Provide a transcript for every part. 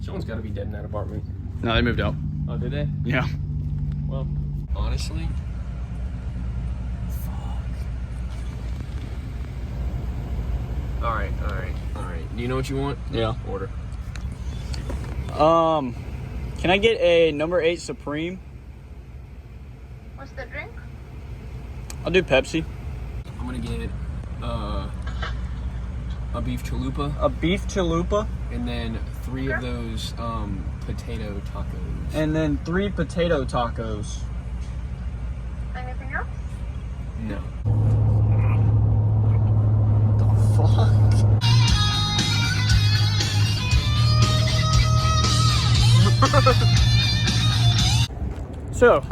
Someone's got to be dead in that apartment. No, they moved out. Oh, did they? Yeah. Well, honestly. Alright. Do you know what you want? Yeah. Order. Can I get a number 8 Supreme? What's the drink? I'll do Pepsi. I'm gonna get a beef chalupa. A beef chalupa? And then 3 of those potato tacos. And then 3 potato tacos. Anything else? No. The fuck? So,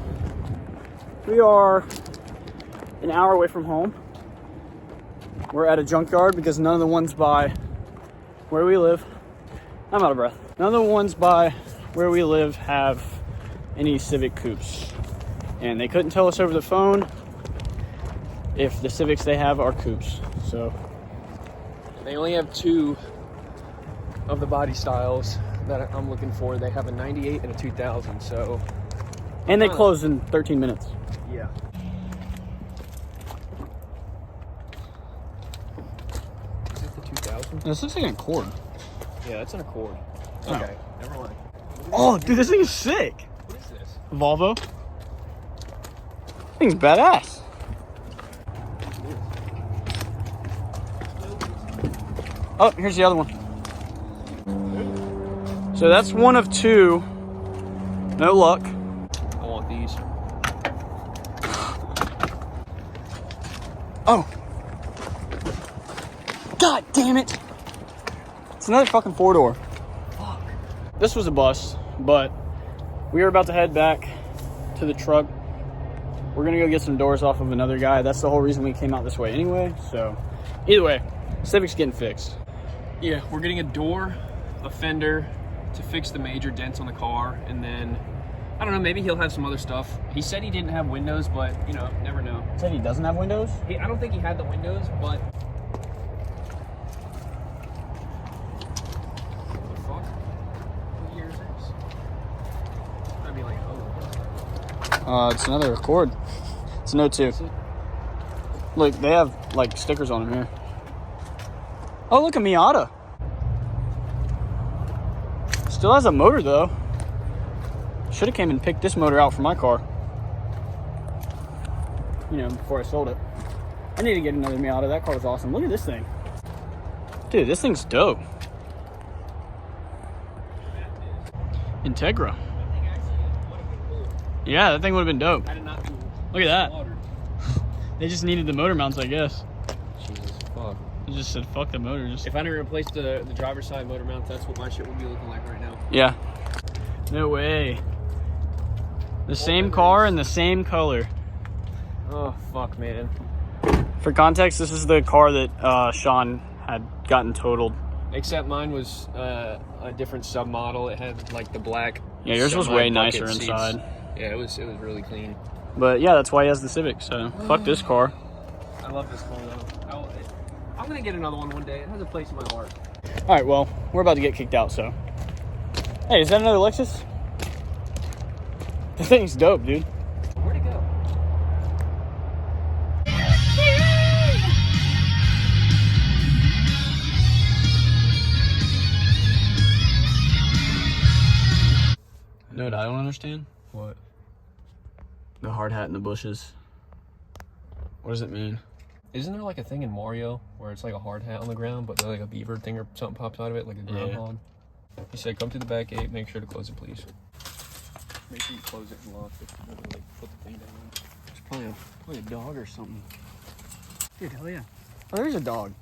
we are an hour away from home. We're at a junkyard because none of the ones by where we live, I'm out of breath. None of the ones by where we live have any Civic coupes. And they couldn't tell us over the phone if the Civics they have are coupes. So, They only have 2 of the body styles that I'm looking for. They have a 98 and a 2000, so... and they close in 13 minutes. Yeah. Is it the 2000? This looks like an Accord. Yeah, that's an Accord. Oh. Okay, never mind. Oh, dude, this thing is sick. What is this? Volvo. This thing's badass. Oh, here's the other one. So that's one of 2. No luck. I want these. Oh. God damn it. It's another fucking 4-door. Fuck. This was a bust, but we are about to head back to the truck. We're gonna go get some doors off of another guy. That's the whole reason we came out this way anyway. So either way, Civic's getting fixed. Yeah, we're getting a door, a fender to fix the major dents on the car, and then, I don't know, maybe he'll have some other stuff. He said he didn't have windows, but, you know, never know. Said he doesn't have windows? I don't think he had the windows, but... What the fuck? What year is this? I'd be like, oh. It's another Accord. It's an 02. Look, they have like stickers on them here. Oh, look, a Miata. Still has a motor though. Should have came and picked this motor out for my car. You know, before I sold it. I need to get another Miata. That car was awesome. Look at this thing. Dude, this thing's dope. Integra. Yeah, that thing would have been dope. Look at that. They just needed the motor mounts, I guess. Jesus, fuck. They just said, fuck the motor. Just... If I didn't replace the driver's side motor mount, that's what my shit would be looking like right now. Yeah. No way. The same car and the same color. Oh, fuck, man. For context, this is the car that Sean had gotten totaled. Except mine was a different submodel. It had, like, the black... Yeah, yours was way semi-bucket nicer seats. inside. Yeah, it was really clean. But yeah, that's why he has the Civic, so fuck this car. I love this car, though. I'm gonna get another one day. It has a place in my heart. Alright, well, we're about to get kicked out, so. Hey, is that another Lexus? The thing's dope, dude. Where'd it go? No, I don't understand. What? The hard hat in the bushes. What does it mean? Isn't there like a thing in Mario where it's like a hard hat on the ground, but like a beaver thing or something pops out of it, like a groundhog? Yeah. He said, come to the back gate, make sure to close it, please. Make sure you close it and lock it. Like, put the thing down. It's probably a dog or something. Dude, hell yeah. Oh, there's a dog.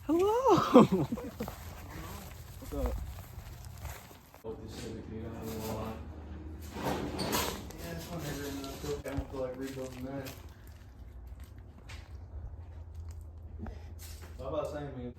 Hello! What's up? How about saying me?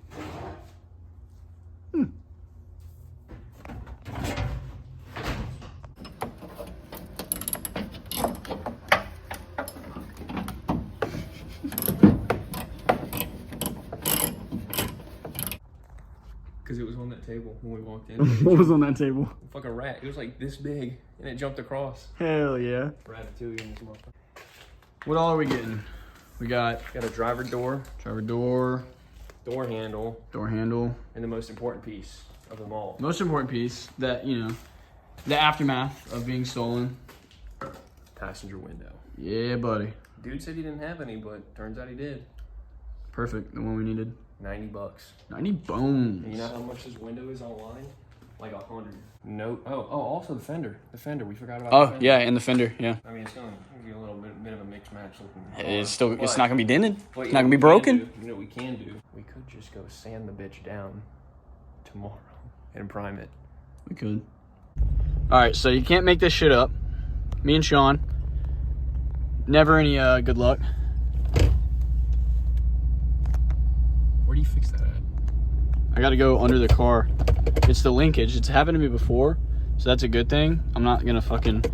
Because it was on that table when we walked in. What was on that table? Fucking rat. It was like this big, and it jumped across. Hell yeah. Ratatouille in this motherfucker. What all are we getting? We got Got a driver door, door door handle, and the most important piece of them all. most important piece that, you know, the aftermath of being stolen. Passenger window. Yeah, buddy. Dude said he didn't have any, but turns out he did. Perfect, the one we needed. $90. 90 bones. And you know how much this window is online? Like 100. No. Oh, also the fender. The fender. We forgot about. Oh, the fender. yeah, and the fender, yeah. I mean, it's gonna be a little bit of a mixed match looking. It's still, it's not gonna be dented. But It's not gonna be broken. You know what we can do? We could just go sand the bitch down tomorrow and prime it. We could. All right, so you can't make this shit up. Me and Sean. Never any good luck. Where do you fix that at? I gotta go under the car. It's the linkage. It's happened to me before, so that's a good thing. I'm not gonna fucking...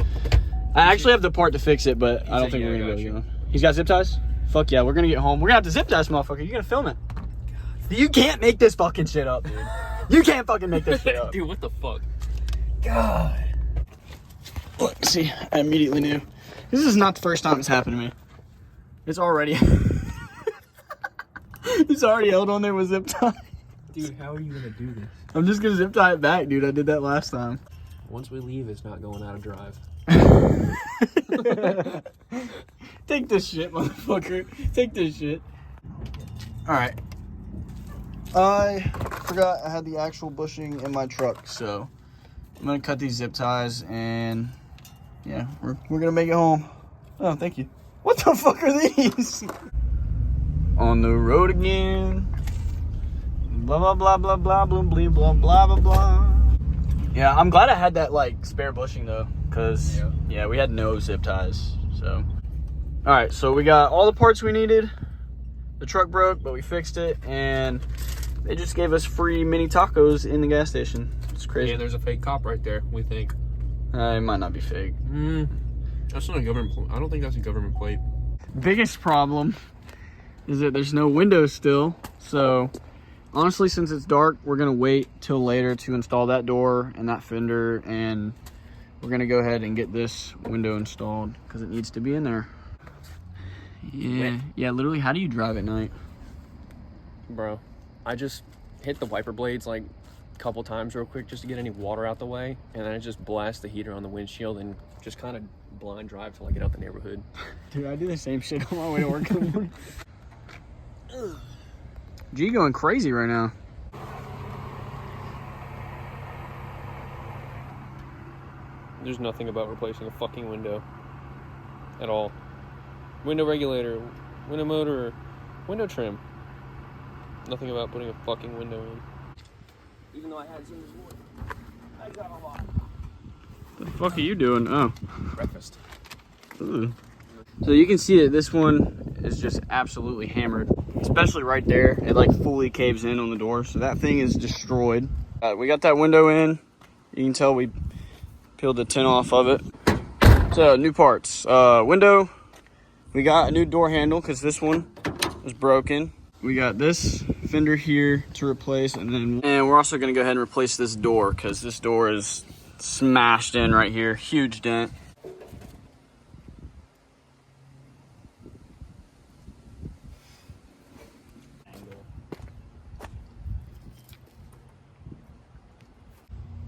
I actually have the part to fix it, but I don't think we're gonna be able to. He's got zip ties? Fuck yeah, we're gonna get home. We're gonna have to zip tie this motherfucker. You're gonna film it. You can't make this fucking shit up, dude. You can't fucking make this shit up. Dude, what the fuck? God. Look, see, I immediately knew. This is not the first time it's happened to me. It's already... It's already held on there with zip tie. Dude, how are you gonna do this? I'm just gonna zip tie it back, dude. I did that last time. Once we leave, it's not going out of drive. Take this shit, motherfucker. Take this shit. Alright. I forgot I had the actual bushing in my truck, so I'm gonna cut these zip ties and yeah, we're gonna make it home. Oh, thank you. What the fuck are these? On the road again. Blah blah blah blah blah blah blah blah blah blah blah. Yeah, I'm glad I had that like spare bushing though, cause yeah, we had no zip ties. So, all right, so we got all the parts we needed. The truck broke, but we fixed it, and they just gave us free mini tacos in the gas station. It's crazy. Yeah, there's a fake cop right there. We think. It might not be fake. That's not a government plate. I don't think that's a government plate. Biggest problem is that there's no windows still. So honestly, since it's dark, we're gonna wait till later to install that door and that fender, and we're gonna go ahead and get this window installed because it needs to be in there. Yeah, literally, how do you drive at night? Bro, I just hit the wiper blades like a couple times real quick just to get any water out the way, and then I just blast the heater on the windshield and just kind of blind drive till I get out the neighborhood. Dude, I do the same shit on my way to work in the morning. G going crazy right now. There's nothing about replacing a fucking window at all. Window regulator, window motor, window trim. Nothing about putting a fucking window in. Even though I had some this morning, I got a lot. What the fuck are you doing? Oh. Breakfast. Ooh. So you can see that this one is just absolutely hammered, especially right there. It like fully caves in on the door, so that thing is destroyed. We got that window in. You can tell we peeled the tin off of it. So new parts. Window. We got a new door handle because this one was broken. We got this fender here to replace, and we're also gonna go ahead and replace this door because this door is smashed in right here. Huge dent.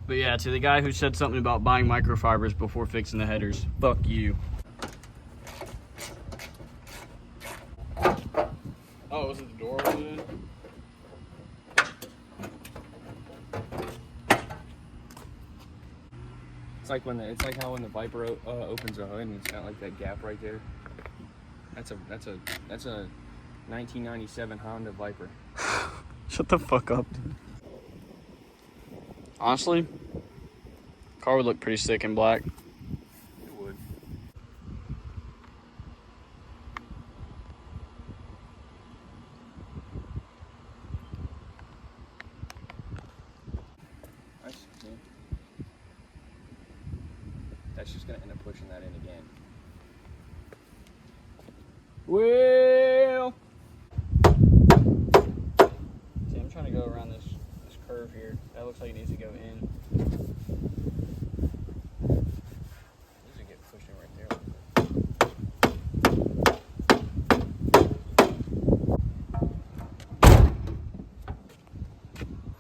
But yeah, to the guy who said something about buying microfibers before fixing the headers, fuck you. Oh, was it the door was it in? It's like how when the Viper opens a hood and it's got like that gap right there. That's a 1997 Honda Viper. Shut the fuck up, dude. Honestly, car would look pretty sick in black. It would. That's just gonna end up pushing that in again. Well, see, I'm trying to go around this curve here. That looks like it needs to go in. Needs to get pushed in right there.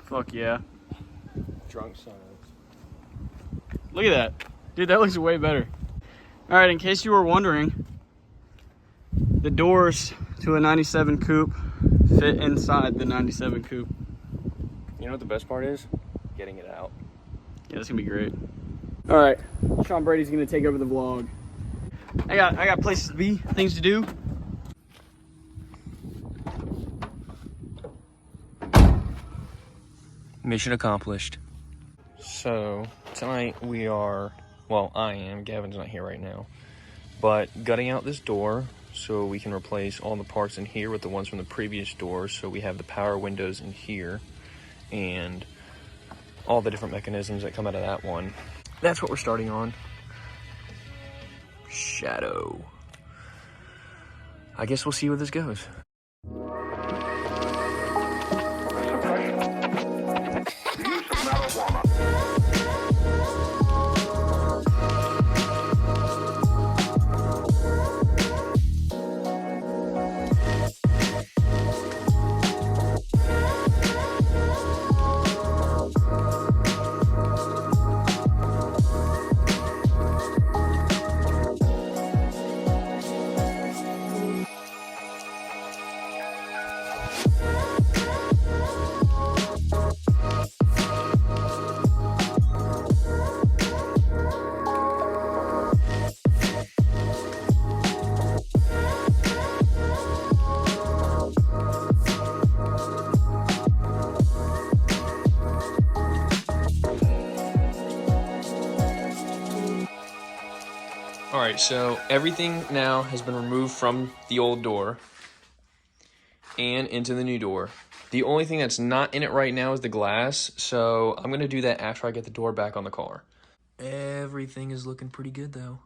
Fuck yeah. Drunk science. Look at that. Dude, that looks way better. Alright, in case you were wondering, the doors to a 97 coupe fit inside the 97 coupe. You know what the best part is? Getting it out. Yeah, that's gonna be great. Alright, Sean Brady's gonna take over the vlog. I got places to be, things to do. Mission accomplished. So, tonight we are, well, I am, Gavin's not here right now, but gutting out this door so we can replace all the parts in here with the ones from the previous door, so we have the power windows in here and all the different mechanisms that come out of that one. That's what we're starting on. Shadow. I guess we'll see where this goes. All right, so everything now has been removed from the old door and into the new door. The only thing that's not in it right now is the glass, so I'm gonna do that after I get the door back on the car. Everything is looking pretty good though.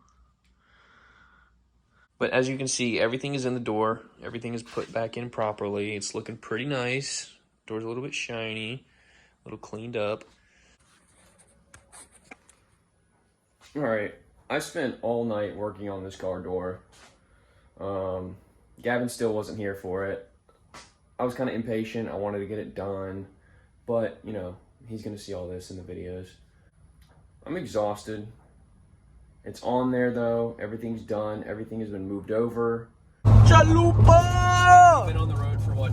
But as you can see, everything is in the door. Everything is put back in properly. It's looking pretty nice. Door's a little bit shiny, a little cleaned up. All right. I spent all night working on this car door. Gavin still wasn't here for it. I was kind of impatient. I wanted to get it done, but you know, he's gonna see all this in the videos. I'm exhausted. It's on there though. Everything's done. Everything has been moved over. Chalupa! Been on the road for what?